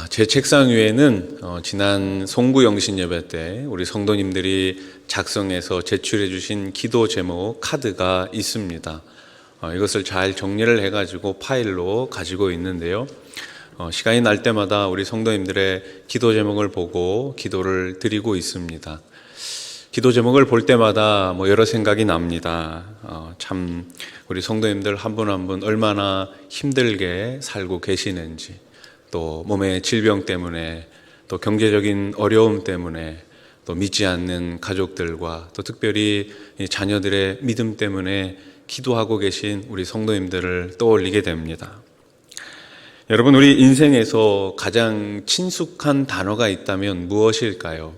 제 책상 위에는 지난 송구영신 예배 때 우리 성도님들이 작성해서 제출해 주신 기도 제목 카드가 있습니다. 이것을 잘 정리를 해가지고 파일로 가지고 있는데요. 시간이 날 때마다 우리 성도님들의 기도 제목을 보고 기도를 드리고 있습니다. 기도 제목을 볼 때마다 여러 생각이 납니다. 참 우리 성도님들 한 분 한 분 얼마나 힘들게 살고 계시는지, 또 몸의 질병 때문에, 또 경제적인 어려움 때문에, 또 믿지 않는 가족들과 또 특별히 자녀들의 믿음 때문에 기도하고 계신 우리 성도님들을 떠올리게 됩니다. 여러분, 우리 인생에서 가장 친숙한 단어가 있다면 무엇일까요?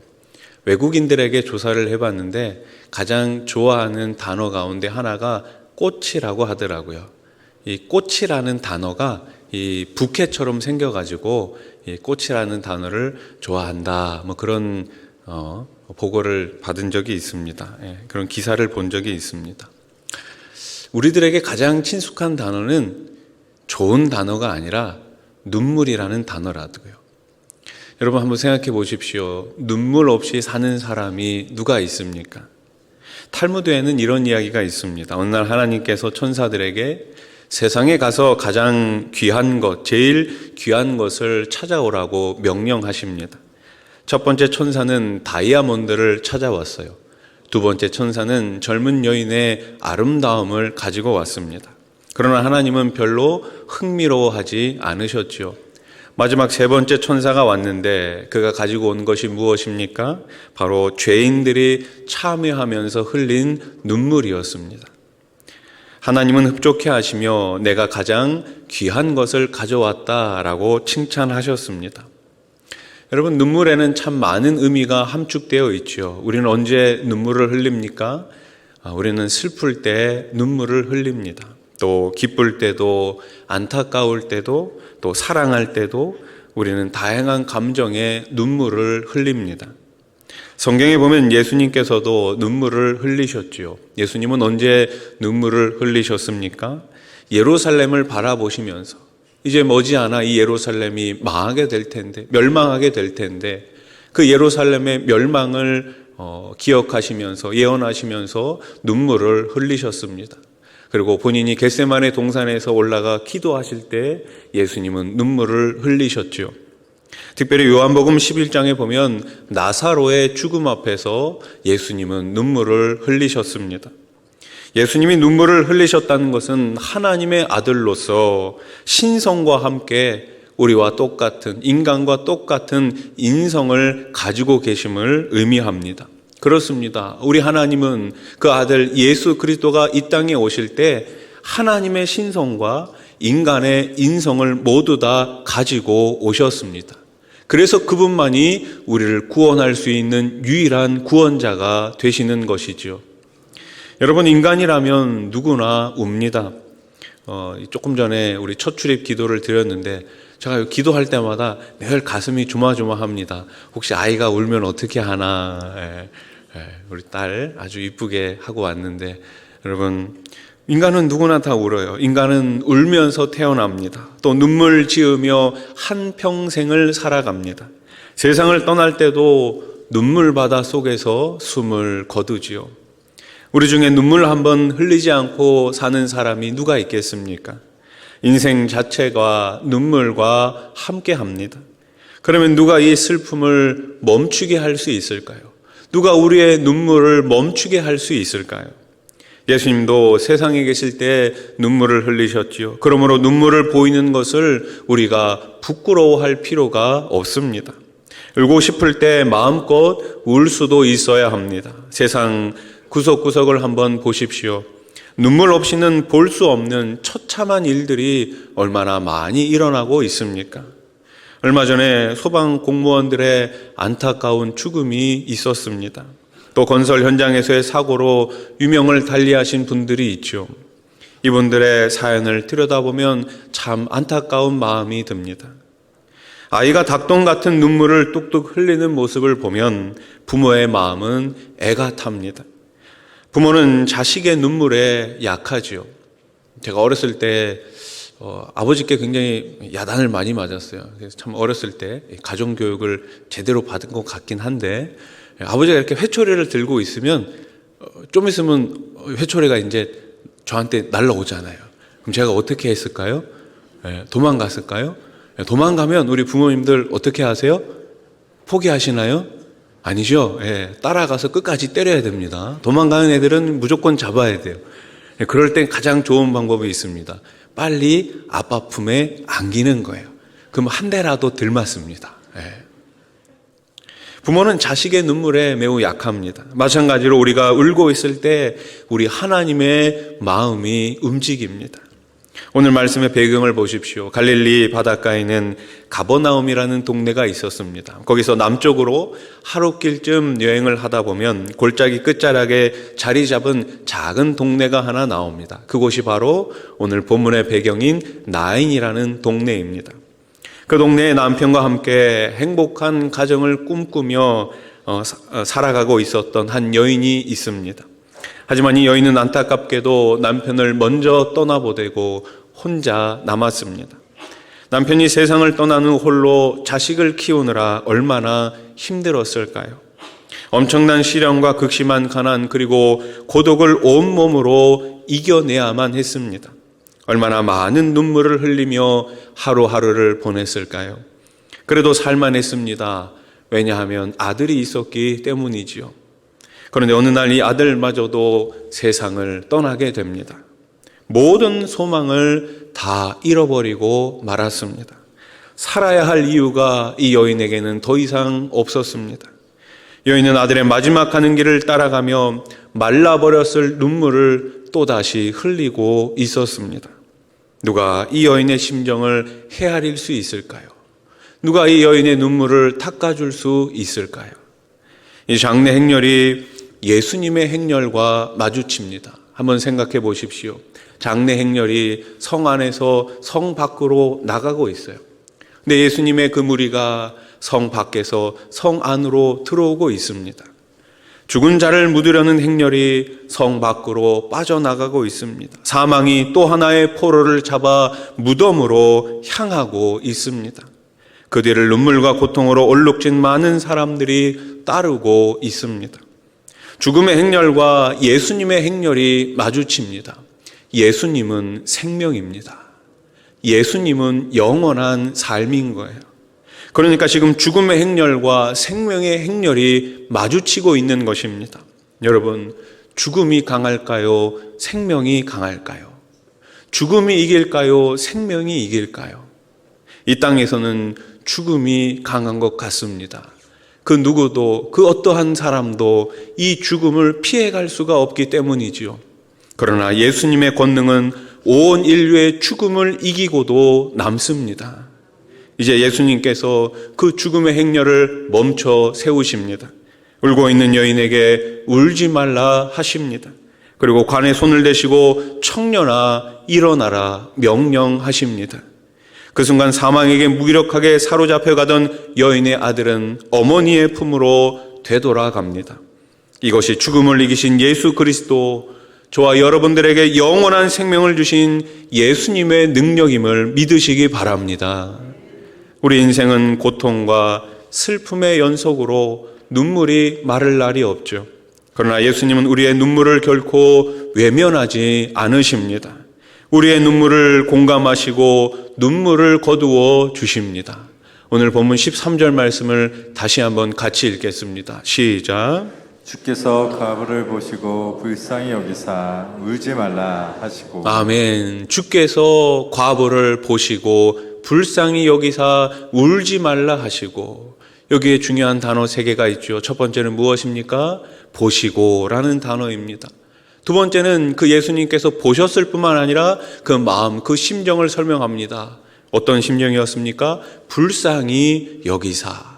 외국인들에게 조사를 해봤는데 가장 좋아하는 단어 가운데 하나가 꽃이라고 하더라고요. 이 꽃이라는 단어가 이 부케처럼 생겨가지고 이 꽃이라는 단어를 좋아한다, 그런 보고를 받은 적이 있습니다. 그런 기사를 본 적이 있습니다. 우리들에게 가장 친숙한 단어는 좋은 단어가 아니라 눈물이라는 단어라고요. 여러분 한번 생각해 보십시오. 눈물 없이 사는 사람이 누가 있습니까? 탈무드에는 이런 이야기가 있습니다. 어느 날 하나님께서 천사들에게 세상에 가서 가장 귀한 것, 제일 귀한 것을 찾아오라고 명령하십니다. 첫 번째 천사는 다이아몬드를 찾아왔어요. 두 번째 천사는 젊은 여인의 아름다움을 가지고 왔습니다. 그러나 하나님은 별로 흥미로워하지 않으셨죠. 마지막 세 번째 천사가 왔는데 그가 가지고 온 것이 무엇입니까? 바로 죄인들이 참회하면서 흘린 눈물이었습니다. 하나님은 흡족해 하시며 내가 가장 귀한 것을 가져왔다라고 칭찬하셨습니다. 여러분, 눈물에는 참 많은 의미가 함축되어 있죠. 우리는 언제 눈물을 흘립니까? 우리는 슬플 때 눈물을 흘립니다. 또 기쁠 때도, 안타까울 때도, 또 사랑할 때도 우리는 다양한 감정의 눈물을 흘립니다. 성경에 보면 예수님께서도 눈물을 흘리셨지요. 예수님은 언제 눈물을 흘리셨습니까? 예루살렘을 바라보시면서 이제 머지않아 이 예루살렘이 망하게 될 텐데, 멸망하게 될 텐데, 그 예루살렘의 멸망을 기억하시면서 예언하시면서 눈물을 흘리셨습니다. 그리고 본인이 겟세마네 동산에서 올라가 기도하실 때 예수님은 눈물을 흘리셨죠. 특별히 요한복음 11장에 보면 나사로의 죽음 앞에서 예수님은 눈물을 흘리셨습니다. 예수님이 눈물을 흘리셨다는 것은 하나님의 아들로서 신성과 함께 우리와 똑같은, 인간과 똑같은 인성을 가지고 계심을 의미합니다. 그렇습니다. 우리 하나님은 그 아들 예수 그리스도가 이 땅에 오실 때 하나님의 신성과 인간의 인성을 모두 다 가지고 오셨습니다. 그래서 그분만이 우리를 구원할 수 있는 유일한 구원자가 되시는 것이죠. 여러분, 인간이라면 누구나 웁니다. 조금 전에 우리 첫 출입 기도를 드렸는데 제가 기도할 때마다 늘 가슴이 조마조마합니다. 혹시 아이가 울면 어떻게 하나. 우리 딸 아주 이쁘게 하고 왔는데, 여러분, 인간은 누구나 다 울어요. 인간은 울면서 태어납니다. 또 눈물 지으며 한평생을 살아갑니다. 세상을 떠날 때도 눈물바다 속에서 숨을 거두지요. 우리 중에 눈물 한번 흘리지 않고 사는 사람이 누가 있겠습니까? 인생 자체가 눈물과 함께 합니다. 그러면 누가 이 슬픔을 멈추게 할 수 있을까요? 누가 우리의 눈물을 멈추게 할 수 있을까요? 예수님도 세상에 계실 때 눈물을 흘리셨지요. 그러므로 눈물을 보이는 것을 우리가 부끄러워할 필요가 없습니다. 울고 싶을 때 마음껏 울 수도 있어야 합니다. 세상 구석구석을 한번 보십시오. 눈물 없이는 볼 수 없는 처참한 일들이 얼마나 많이 일어나고 있습니까? 얼마 전에 소방 공무원들의 안타까운 죽음이 있었습니다. 또 건설 현장에서의 사고로 유명을 달리하신 분들이 있죠. 이분들의 사연을 들여다보면 참 안타까운 마음이 듭니다. 아이가 닭똥 같은 눈물을 뚝뚝 흘리는 모습을 보면 부모의 마음은 애가 탑니다. 부모는 자식의 눈물에 약하지요. 제가 어렸을 때 아버지께 굉장히 야단을 많이 맞았어요. 그래서 참 어렸을 때 가정교육을 제대로 받은 것 같긴 한데, 아버지가 이렇게 회초리를 들고 있으면 좀 있으면 회초리가 이제 저한테 날라오잖아요. 그럼 제가 어떻게 했을까요? 도망갔을까요? 도망가면 우리 부모님들 어떻게 하세요? 포기하시나요? 아니죠. 따라가서 끝까지 때려야 됩니다. 도망가는 애들은 무조건 잡아야 돼요. 그럴 땐 가장 좋은 방법이 있습니다. 빨리 아빠 품에 안기는 거예요. 그럼 한 대라도 덜 맞습니다. 부모는 자식의 눈물에 매우 약합니다. 마찬가지로 우리가 울고 있을 때 우리 하나님의 마음이 움직입니다. 오늘 말씀의 배경을 보십시오. 갈릴리 바닷가에는 가버나움이라는 동네가 있었습니다. 거기서 남쪽으로 하루길쯤 여행을 하다 보면 골짜기 끝자락에 자리 잡은 작은 동네가 하나 나옵니다. 그곳이 바로 오늘 본문의 배경인 나인이라는 동네입니다. 그 동네에 남편과 함께 행복한 가정을 꿈꾸며 살아가고 있었던 한 여인이 있습니다. 하지만 이 여인은 안타깝게도 남편을 먼저 떠나보내고 혼자 남았습니다. 남편이 세상을 떠난 후 홀로 자식을 키우느라 얼마나 힘들었을까요? 엄청난 시련과 극심한 가난 그리고 고독을 온몸으로 이겨내야만 했습니다. 얼마나 많은 눈물을 흘리며 하루하루를 보냈을까요? 그래도 살만했습니다. 왜냐하면 아들이 있었기 때문이지요. 그런데 어느 날 이 아들마저도 세상을 떠나게 됩니다. 모든 소망을 다 잃어버리고 말았습니다. 살아야 할 이유가 이 여인에게는 더 이상 없었습니다. 여인은 아들의 마지막 가는 길을 따라가며 말라버렸을 눈물을 또다시 흘리고 있었습니다. 누가 이 여인의 심정을 헤아릴 수 있을까요? 누가 이 여인의 눈물을 닦아줄 수 있을까요? 이 장례 행렬이 예수님의 행렬과 마주칩니다. 한번 생각해 보십시오. 장례 행렬이 성 안에서 성 밖으로 나가고 있어요. 근데 예수님의 그 무리가 성 밖에서 성 안으로 들어오고 있습니다. 죽은 자를 묻으려는 행렬이 성 밖으로 빠져나가고 있습니다. 사망이 또 하나의 포로를 잡아 무덤으로 향하고 있습니다. 그 뒤를 눈물과 고통으로 얼룩진 많은 사람들이 따르고 있습니다. 죽음의 행렬과 예수님의 행렬이 마주칩니다. 예수님은 생명입니다. 예수님은 영원한 삶인 거예요. 그러니까 지금 죽음의 행렬과 생명의 행렬이 마주치고 있는 것입니다. 여러분, 죽음이 강할까요? 생명이 강할까요? 죽음이 이길까요? 생명이 이길까요? 이 땅에서는 죽음이 강한 것 같습니다. 그 누구도, 그 어떠한 사람도 이 죽음을 피해갈 수가 없기 때문이지요. 그러나 예수님의 권능은 온 인류의 죽음을 이기고도 남습니다. 이제 예수님께서 그 죽음의 행렬을 멈춰 세우십니다. 울고 있는 여인에게 울지 말라 하십니다. 그리고 관에 손을 대시고 청년아 일어나라 명령하십니다. 그 순간 사망에게 무기력하게 사로잡혀가던 여인의 아들은 어머니의 품으로 되돌아갑니다. 이것이 죽음을 이기신 예수 그리스도, 저와 여러분들에게 영원한 생명을 주신 예수님의 능력임을 믿으시기 바랍니다. 우리 인생은 고통과 슬픔의 연속으로 눈물이 마를 날이 없죠. 그러나 예수님은 우리의 눈물을 결코 외면하지 않으십니다. 우리의 눈물을 공감하시고 눈물을 거두어 주십니다. 오늘 본문 13절 말씀을 다시 한번 같이 읽겠습니다. 시작. 주께서 과부를 보시고 불쌍히 여기사 울지 말라 하시고. 아멘. 주께서 과부를 보시고 불쌍히 여기사 울지 말라 하시고. 여기에 중요한 단어 3개가 있죠. 첫 번째는 무엇입니까? 보시고라는 단어입니다. 두 번째는 그 예수님께서 보셨을 뿐만 아니라 그 마음, 그 심정을 설명합니다. 어떤 심정이었습니까? 불쌍히 여기사.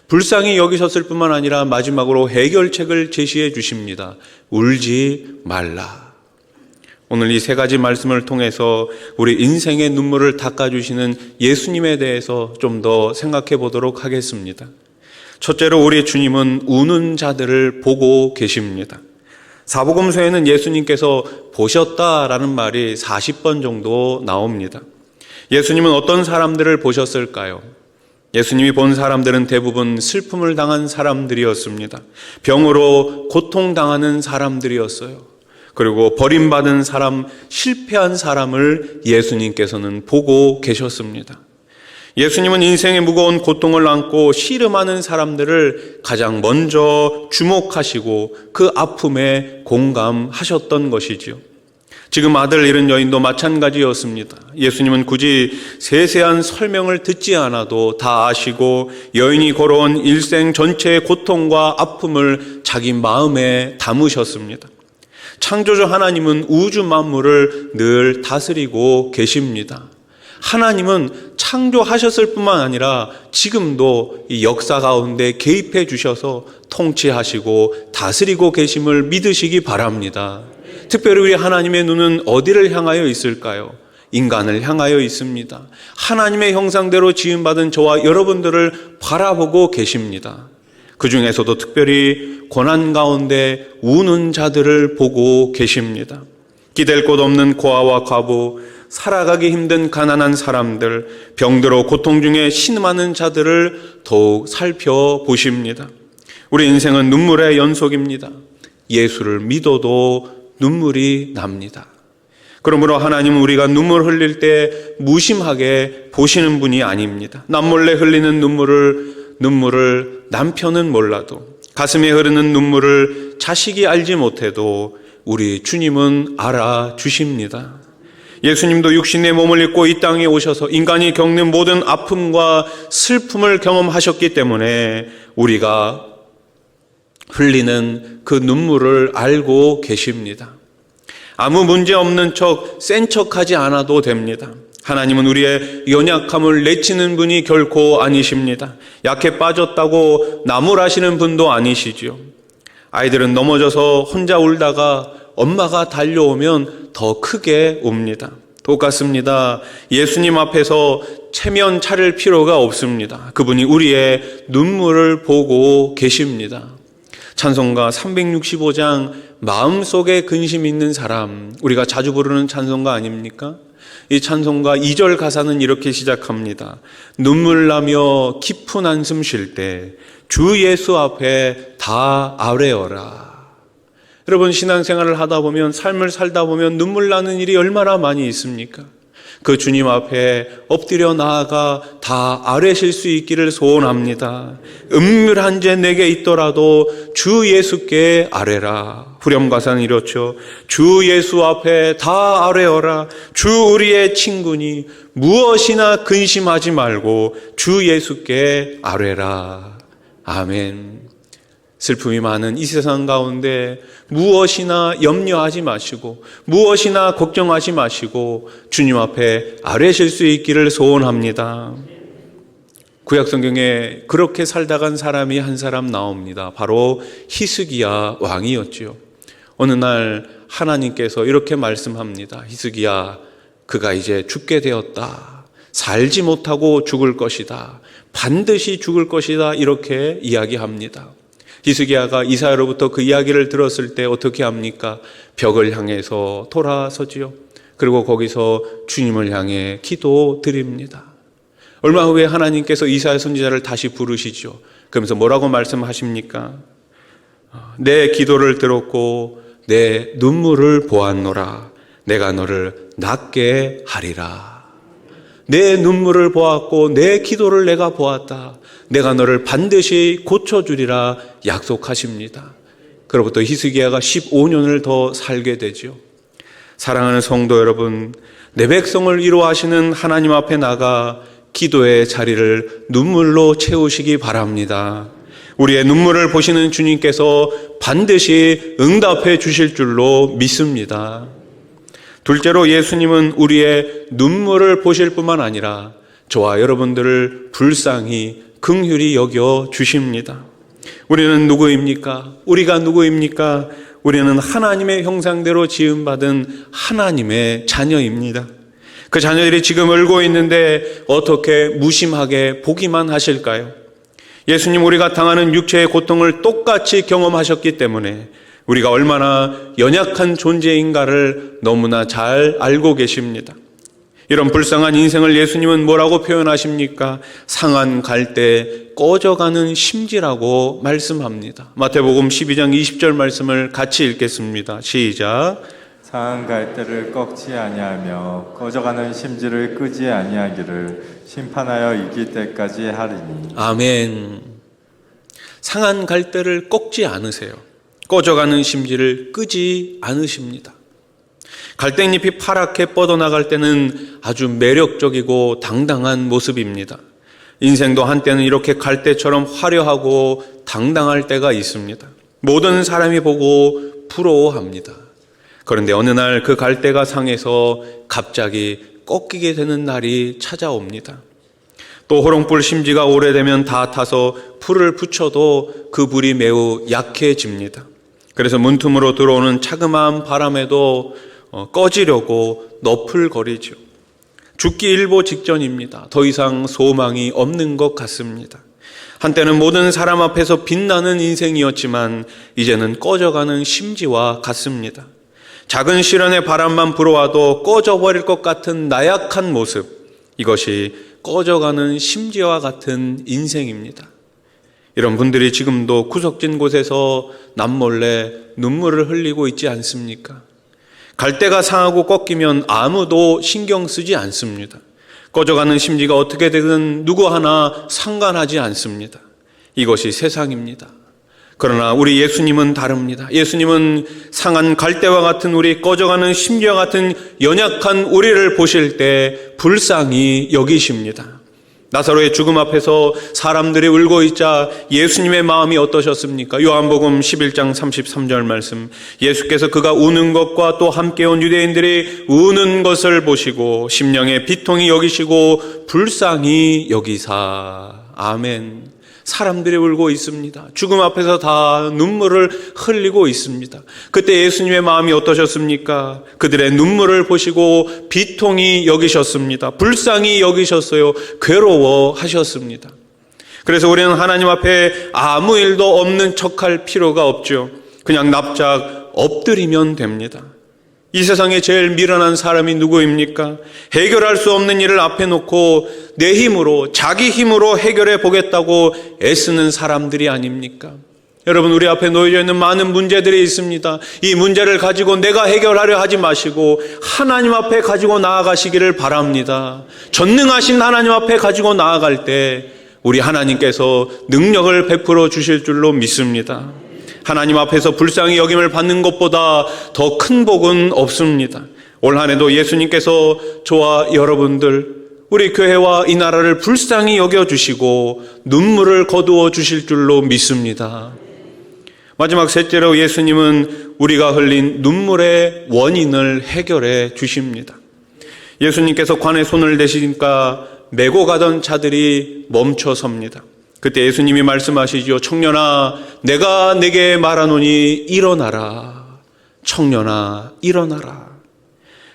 불쌍히 여기셨을 뿐만 아니라 마지막으로 해결책을 제시해 주십니다. 울지 말라. 오늘 이 3가지 말씀을 통해서 우리 인생의 눈물을 닦아주시는 예수님에 대해서 좀 더 생각해 보도록 하겠습니다. 첫째로 우리 주님은 우는 자들을 보고 계십니다. 사복음서에는 예수님께서 보셨다라는 말이 40번 정도 나옵니다. 예수님은 어떤 사람들을 보셨을까요? 예수님이 본 사람들은 대부분 슬픔을 당한 사람들이었습니다. 병으로 고통당하는 사람들이었어요. 그리고 버림받은 사람, 실패한 사람을 예수님께서는 보고 계셨습니다. 예수님은 인생의 무거운 고통을 안고 씨름하는 사람들을 가장 먼저 주목하시고 그 아픔에 공감하셨던 것이지요. 지금 아들 잃은 여인도 마찬가지였습니다. 예수님은 굳이 세세한 설명을 듣지 않아도 다 아시고 여인이 걸어온 일생 전체의 고통과 아픔을 자기 마음에 담으셨습니다. 창조주 하나님은 우주 만물을 늘 다스리고 계십니다. 하나님은 창조하셨을 뿐만 아니라 지금도 이 역사 가운데 개입해 주셔서 통치하시고 다스리고 계심을 믿으시기 바랍니다. 특별히 우리 하나님의 눈은 어디를 향하여 있을까요? 인간을 향하여 있습니다. 하나님의 형상대로 지음받은 저와 여러분들을 바라보고 계십니다. 그 중에서도 특별히 고난 가운데 우는 자들을 보고 계십니다. 기댈 곳 없는 고아와 과부, 살아가기 힘든 가난한 사람들, 병들어 고통 중에 신음하는 자들을 더욱 살펴보십니다. 우리 인생은 눈물의 연속입니다. 예수를 믿어도 눈물이 납니다. 그러므로 하나님은 우리가 눈물 흘릴 때 무심하게 보시는 분이 아닙니다. 남몰래 흘리는 눈물을 남편은 몰라도, 가슴에 흐르는 눈물을 자식이 알지 못해도 우리 주님은 알아주십니다. 예수님도 육신의 몸을 입고 이 땅에 오셔서 인간이 겪는 모든 아픔과 슬픔을 경험하셨기 때문에 우리가 흘리는 그 눈물을 알고 계십니다. 아무 문제 없는 척, 센 척하지 않아도 됩니다. 하나님은 우리의 연약함을 내치는 분이 결코 아니십니다. 약해 빠졌다고 나무라시는 분도 아니시지요. 아이들은 넘어져서 혼자 울다가 엄마가 달려오면 더 크게 웁니다. 똑같습니다. 예수님 앞에서 체면 차릴 필요가 없습니다. 그분이 우리의 눈물을 보고 계십니다. 찬송가 365장 마음속에 근심 있는 사람, 우리가 자주 부르는 찬송가 아닙니까? 이 찬송가 2절 가사는 이렇게 시작합니다. 눈물 나며 깊은 한숨 쉴 때 주 예수 앞에 다 아뢰어라. 여러분, 신앙생활을 하다 보면, 삶을 살다 보면 눈물 나는 일이 얼마나 많이 있습니까? 그 주님 앞에 엎드려 나아가 다 아뢰실 수 있기를 소원합니다. 음률한 죄 내게 있더라도 주 예수께 아뢰라. 후렴가사는 이렇죠. 주 예수 앞에 다 아뢰어라. 주 우리의 친구니 무엇이나 근심하지 말고 주 예수께 아뢰라. 아멘. 슬픔이 많은 이 세상 가운데 무엇이나 염려하지 마시고 무엇이나 걱정하지 마시고 주님 앞에 아뢰실 수 있기를 소원합니다. 구약성경에 그렇게 살다 간 사람이 한 사람 나옵니다. 바로 히스기야 왕이었지요. 어느 날 하나님께서 이렇게 말씀합니다. 히스기야, 그가 이제 죽게 되었다. 살지 못하고 죽을 것이다. 반드시 죽을 것이다. 이렇게 이야기합니다. 히스기야가 이사야로부터 그 이야기를 들었을 때 어떻게 합니까? 벽을 향해서 돌아서지요. 그리고 거기서 주님을 향해 기도드립니다. 얼마 후에 하나님께서 이사야 선지자를 다시 부르시죠. 그러면서 뭐라고 말씀하십니까? 내 기도를 들었고 내 눈물을 보았노라. 내가 너를 낫게 하리라. 내 눈물을 보았고 내 기도를 내가 보았다. 내가 너를 반드시 고쳐주리라 약속하십니다. 그로부터 히스기야가 15년을 더 살게 되죠. 사랑하는 성도 여러분, 내 백성을 위로하시는 하나님 앞에 나가 기도의 자리를 눈물로 채우시기 바랍니다. 우리의 눈물을 보시는 주님께서 반드시 응답해 주실 줄로 믿습니다. 둘째로 예수님은 우리의 눈물을 보실 뿐만 아니라 저와 여러분들을 불쌍히 긍휼히 여겨 주십니다. 우리는 누구입니까? 우리가 누구입니까? 우리는 하나님의 형상대로 지음받은 하나님의 자녀입니다. 그 자녀들이 지금 울고 있는데 어떻게 무심하게 보기만 하실까요? 예수님, 우리가 당하는 육체의 고통을 똑같이 경험하셨기 때문에 우리가 얼마나 연약한 존재인가를 너무나 잘 알고 계십니다. 이런 불쌍한 인생을 예수님은 뭐라고 표현하십니까? 상한 갈대 꺼져가는 심지라고 말씀합니다. 마태복음 12장 20절 말씀을 같이 읽겠습니다. 시작. 상한 갈대를 꺾지 아니하며 꺼져가는 심지를 끄지 아니하기를 심판하여 이길 때까지 하리니. 아멘. 상한 갈대를 꺾지 않으세요. 꺼져가는 심지를 끄지 않으십니다. 갈대잎이 파랗게 뻗어나갈 때는 아주 매력적이고 당당한 모습입니다. 인생도 한때는 이렇게 갈대처럼 화려하고 당당할 때가 있습니다. 모든 사람이 보고 부러워합니다. 그런데 어느 날 그 갈대가 상해서 갑자기 꺾이게 되는 날이 찾아옵니다. 또 호롱불 심지가 오래되면 다 타서 불을 붙여도 그 불이 매우 약해집니다. 그래서 문틈으로 들어오는 차금한 바람에도 꺼지려고 너풀거리죠. 죽기 일보 직전입니다. 더 이상 소망이 없는 것 같습니다. 한때는 모든 사람 앞에서 빛나는 인생이었지만 이제는 꺼져가는 심지와 같습니다. 작은 시련의 바람만 불어와도 꺼져버릴 것 같은 나약한 모습, 이것이 꺼져가는 심지와 같은 인생입니다. 이런 분들이 지금도 구석진 곳에서 남몰래 눈물을 흘리고 있지 않습니까? 갈대가 상하고 꺾이면 아무도 신경 쓰지 않습니다. 꺼져가는 심지가 어떻게 되든 누구 하나 상관하지 않습니다. 이것이 세상입니다. 그러나 우리 예수님은 다릅니다. 예수님은 상한 갈대와 같은 우리, 꺼져가는 심지와 같은 연약한 우리를 보실 때 불쌍히 여기십니다. 나사로의 죽음 앞에서 사람들이 울고 있자 예수님의 마음이 어떠셨습니까? 요한복음 11장 33절 말씀, 예수께서 그가 우는 것과 또 함께 온 유대인들이 우는 것을 보시고 심령의 비통이 여기시고 불쌍히 여기사. 아멘. 사람들이 울고 있습니다. 죽음 앞에서 다 눈물을 흘리고 있습니다. 그때 예수님의 마음이 어떠셨습니까? 그들의 눈물을 보시고 비통히 여기셨습니다. 불쌍히 여기셨어요. 괴로워하셨습니다. 그래서 우리는 하나님 앞에 아무 일도 없는 척할 필요가 없죠. 그냥 납작 엎드리면 됩니다. 이 세상에 제일 미련한 사람이 누구입니까? 해결할 수 없는 일을 앞에 놓고 내 힘으로, 자기 힘으로 해결해 보겠다고 애쓰는 사람들이 아닙니까? 여러분, 우리 앞에 놓여져 있는 많은 문제들이 있습니다. 이 문제를 가지고 내가 해결하려 하지 마시고 하나님 앞에 가지고 나아가시기를 바랍니다. 전능하신 하나님 앞에 가지고 나아갈 때 우리 하나님께서 능력을 베풀어 주실 줄로 믿습니다. 하나님 앞에서 불쌍히 여김을 받는 것보다 더 큰 복은 없습니다. 올 한 해도 예수님께서 저와 여러분들, 우리 교회와 이 나라를 불쌍히 여겨주시고 눈물을 거두어 주실 줄로 믿습니다. 마지막 셋째로 예수님은 우리가 흘린 눈물의 원인을 해결해 주십니다. 예수님께서 관에 손을 대시니까 메고 가던 자들이 멈춰 섭니다. 그때 예수님이 말씀하시죠. 청년아, 내가 내게 말하노니 일어나라. 청년아, 일어나라.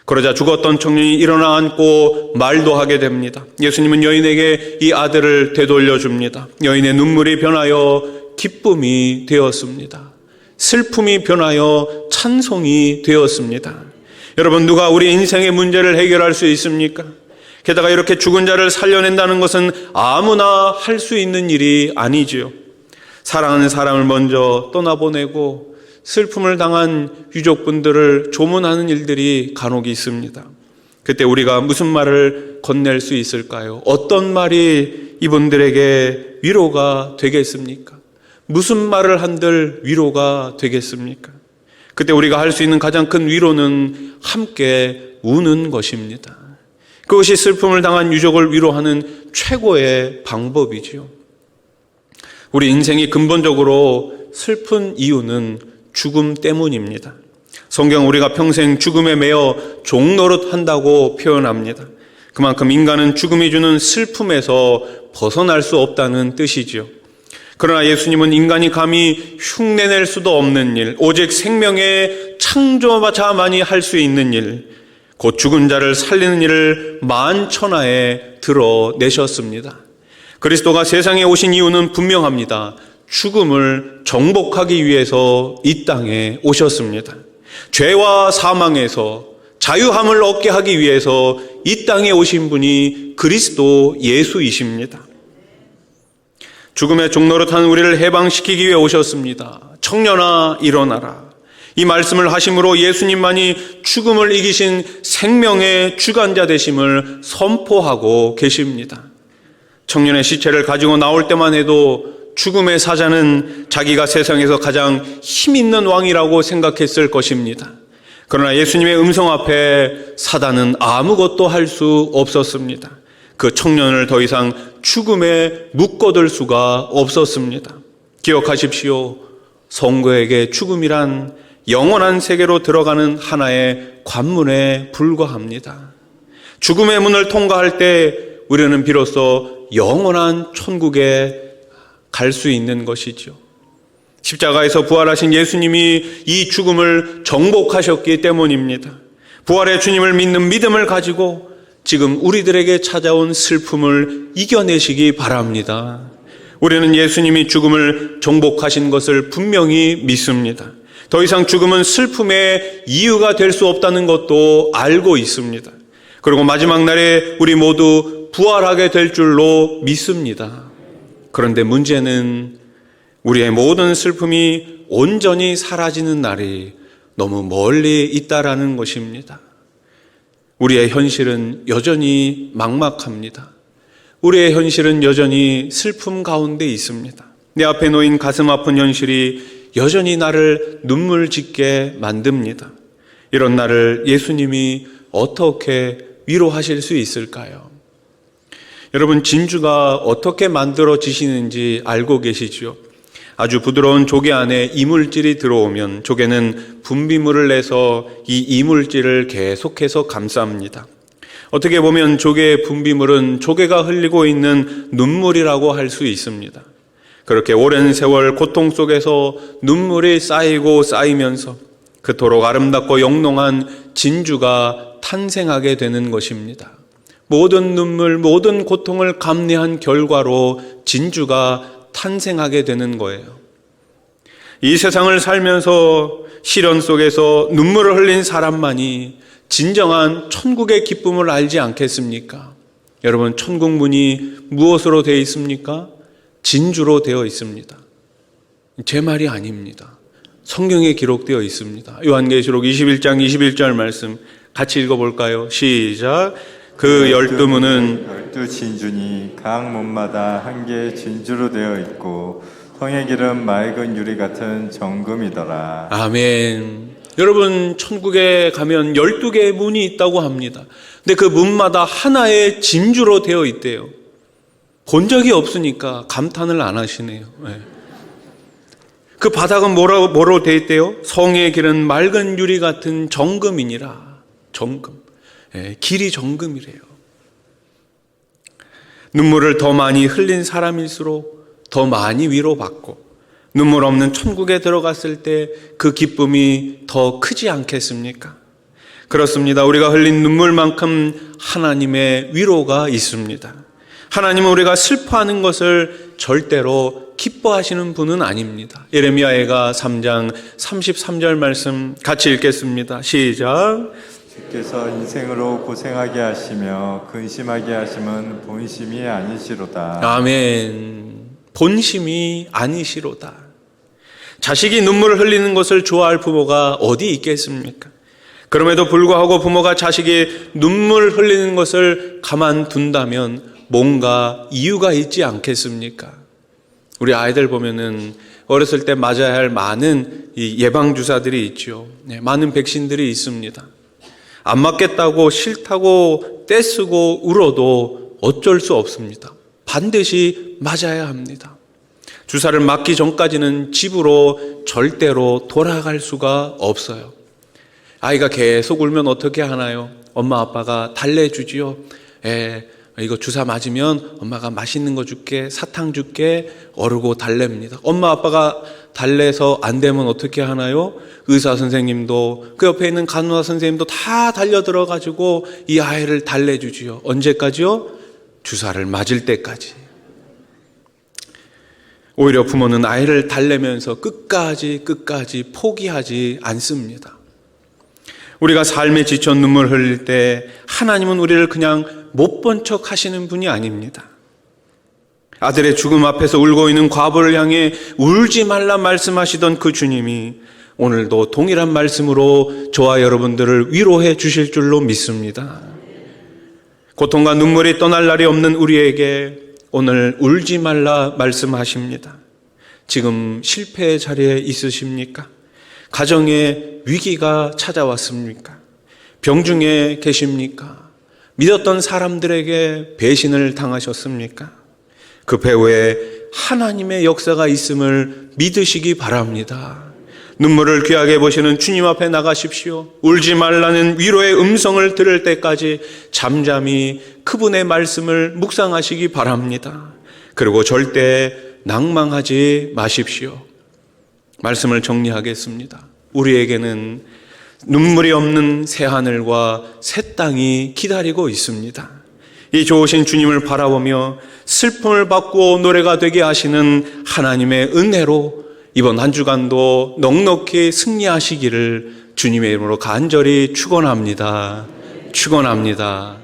그러자 죽었던 청년이 일어나 앉고 말도 하게 됩니다. 예수님은 여인에게 이 아들을 되돌려 줍니다. 여인의 눈물이 변하여 기쁨이 되었습니다. 슬픔이 변하여 찬송이 되었습니다. 여러분, 누가 우리 인생의 문제를 해결할 수 있습니까? 게다가 이렇게 죽은 자를 살려낸다는 것은 아무나 할 수 있는 일이 아니지요. 사랑하는 사람을 먼저 떠나보내고 슬픔을 당한 유족분들을 조문하는 일들이 간혹 있습니다. 그때 우리가 무슨 말을 건넬 수 있을까요? 어떤 말이 이분들에게 위로가 되겠습니까? 무슨 말을 한들 위로가 되겠습니까? 그때 우리가 할 수 있는 가장 큰 위로는 함께 우는 것입니다. 그것이 슬픔을 당한 유족을 위로하는 최고의 방법이지요. 우리 인생이 근본적으로 슬픈 이유는 죽음 때문입니다. 성경 우리가 평생 죽음에 매여 종노릇 한다고 표현합니다. 그만큼 인간은 죽음이 주는 슬픔에서 벗어날 수 없다는 뜻이지요. 그러나 예수님은 인간이 감히 흉내낼 수도 없는 일, 오직 생명의 창조자만이 할 수 있는 일, 곧 죽은 자를 살리는 일을 만천하에 드러내셨습니다. 그리스도가 세상에 오신 이유는 분명합니다. 죽음을 정복하기 위해서 이 땅에 오셨습니다. 죄와 사망에서 자유함을 얻게 하기 위해서 이 땅에 오신 분이 그리스도 예수이십니다. 죽음의 종로로 탄 우리를 해방시키기 위해 오셨습니다. 청년아 일어나라. 이 말씀을 하심으로 예수님만이 죽음을 이기신 생명의 주관자 되심을 선포하고 계십니다. 청년의 시체를 가지고 나올 때만 해도 죽음의 사자는 자기가 세상에서 가장 힘 있는 왕이라고 생각했을 것입니다. 그러나 예수님의 음성 앞에 사단은 아무것도 할 수 없었습니다. 그 청년을 더 이상 죽음에 묶어둘 수가 없었습니다. 기억하십시오. 성도에게 죽음이란 영원한 세계로 들어가는 하나의 관문에 불과합니다. 죽음의 문을 통과할 때 우리는 비로소 영원한 천국에 갈 수 있는 것이죠. 십자가에서 부활하신 예수님이 이 죽음을 정복하셨기 때문입니다. 부활의 주님을 믿는 믿음을 가지고 지금 우리들에게 찾아온 슬픔을 이겨내시기 바랍니다. 우리는 예수님이 죽음을 정복하신 것을 분명히 믿습니다. 더 이상 죽음은 슬픔의 이유가 될 수 없다는 것도 알고 있습니다. 그리고 마지막 날에 우리 모두 부활하게 될 줄로 믿습니다. 그런데 문제는 우리의 모든 슬픔이 온전히 사라지는 날이 너무 멀리 있다라는 것입니다. 우리의 현실은 여전히 막막합니다. 우리의 현실은 여전히 슬픔 가운데 있습니다. 내 앞에 놓인 가슴 아픈 현실이 여전히 나를 눈물 짓게 만듭니다. 이런 나를 예수님이 어떻게 위로하실 수 있을까요? 여러분, 진주가 어떻게 만들어지시는지 알고 계시죠? 아주 부드러운 조개 안에 이물질이 들어오면 조개는 분비물을 내서 이 이물질을 계속해서 감쌉니다. 어떻게 보면 조개의 분비물은 조개가 흘리고 있는 눈물이라고 할 수 있습니다. 그렇게 오랜 세월 고통 속에서 눈물이 쌓이고 쌓이면서 그토록 아름답고 영롱한 진주가 탄생하게 되는 것입니다. 모든 눈물, 모든 고통을 감내한 결과로 진주가 탄생하게 되는 거예요. 이 세상을 살면서 시련 속에서 눈물을 흘린 사람만이 진정한 천국의 기쁨을 알지 않겠습니까? 여러분, 천국 문이 무엇으로 되어 있습니까? 진주로 되어 있습니다. 제 말이 아닙니다. 성경에 기록되어 있습니다. 요한계시록 21장 21절 말씀 같이 읽어볼까요? 시작. 그 12문은 12진주니 각 문마다 한 개의 진주로 되어 있고 통의 길은 맑은 유리 같은 정금이더라. 아멘. 여러분, 천국에 가면 12개의 문이 있다고 합니다. 근데 그 문마다 하나의 진주로 되어 있대요. 본 적이 없으니까 감탄을 안 하시네요. 네. 그 바닥은 뭐로 되어 있대요? 성의 길은 맑은 유리 같은 정금이니라. 정금. 네, 길이 정금이래요. 눈물을 더 많이 흘린 사람일수록 더 많이 위로받고 눈물 없는 천국에 들어갔을 때 그 기쁨이 더 크지 않겠습니까? 그렇습니다. 우리가 흘린 눈물만큼 하나님의 위로가 있습니다. 하나님은 우리가 슬퍼하는 것을 절대로 기뻐하시는 분은 아닙니다. 예레미야가 3장 33절 말씀 같이 읽겠습니다. 시작. 주께서 인생으로 고생하게 하시며 근심하게 하심은 본심이 아니시로다. 아멘. 본심이 아니시로다. 자식이 눈물을 흘리는 것을 좋아할 부모가 어디 있겠습니까? 그럼에도 불구하고 부모가 자식이 눈물 흘리는 것을 가만둔다면 뭔가 이유가 있지 않겠습니까? 우리 아이들 보면은 어렸을 때 맞아야 할 많은 예방주사들이 있죠. 네, 많은 백신들이 있습니다. 안 맞겠다고 싫다고 떼쓰고 울어도 어쩔 수 없습니다. 반드시 맞아야 합니다. 주사를 맞기 전까지는 집으로 절대로 돌아갈 수가 없어요. 아이가 계속 울면 어떻게 하나요? 엄마 아빠가 달래주지요. 이거 주사 맞으면 엄마가 맛있는 거 줄게, 사탕 줄게, 어르고 달랩니다. 엄마 아빠가 달래서 안 되면 어떻게 하나요? 의사 선생님도 그 옆에 있는 간호사 선생님도 다 달려들어가지고 이 아이를 달래주지요. 언제까지요? 주사를 맞을 때까지. 오히려 부모는 아이를 달래면서 끝까지 포기하지 않습니다. 우리가 삶에 지쳐 눈물 흘릴 때 하나님은 우리를 그냥 못 본 척 하시는 분이 아닙니다. 아들의 죽음 앞에서 울고 있는 과부를 향해 울지 말라 말씀하시던 그 주님이 오늘도 동일한 말씀으로 저와 여러분들을 위로해 주실 줄로 믿습니다. 고통과 눈물이 떠날 날이 없는 우리에게 오늘 울지 말라 말씀하십니다. 지금 실패의 자리에 있으십니까? 가정에 위기가 찾아왔습니까? 병중에 계십니까? 믿었던 사람들에게 배신을 당하셨습니까? 그 배후에 하나님의 역사가 있음을 믿으시기 바랍니다. 눈물을 귀하게 보시는 주님 앞에 나가십시오. 울지 말라는 위로의 음성을 들을 때까지 잠잠히 그분의 말씀을 묵상하시기 바랍니다. 그리고 절대 낭망하지 마십시오. 말씀을 정리하겠습니다. 우리에게는 눈물이 없는 새하늘과 새 땅이 기다리고 있습니다. 이 좋으신 주님을 바라보며 슬픔을 받고 노래가 되게 하시는 하나님의 은혜로 이번 한 주간도 넉넉히 승리하시기를 주님의 이름으로 간절히 축원합니다. 축원합니다.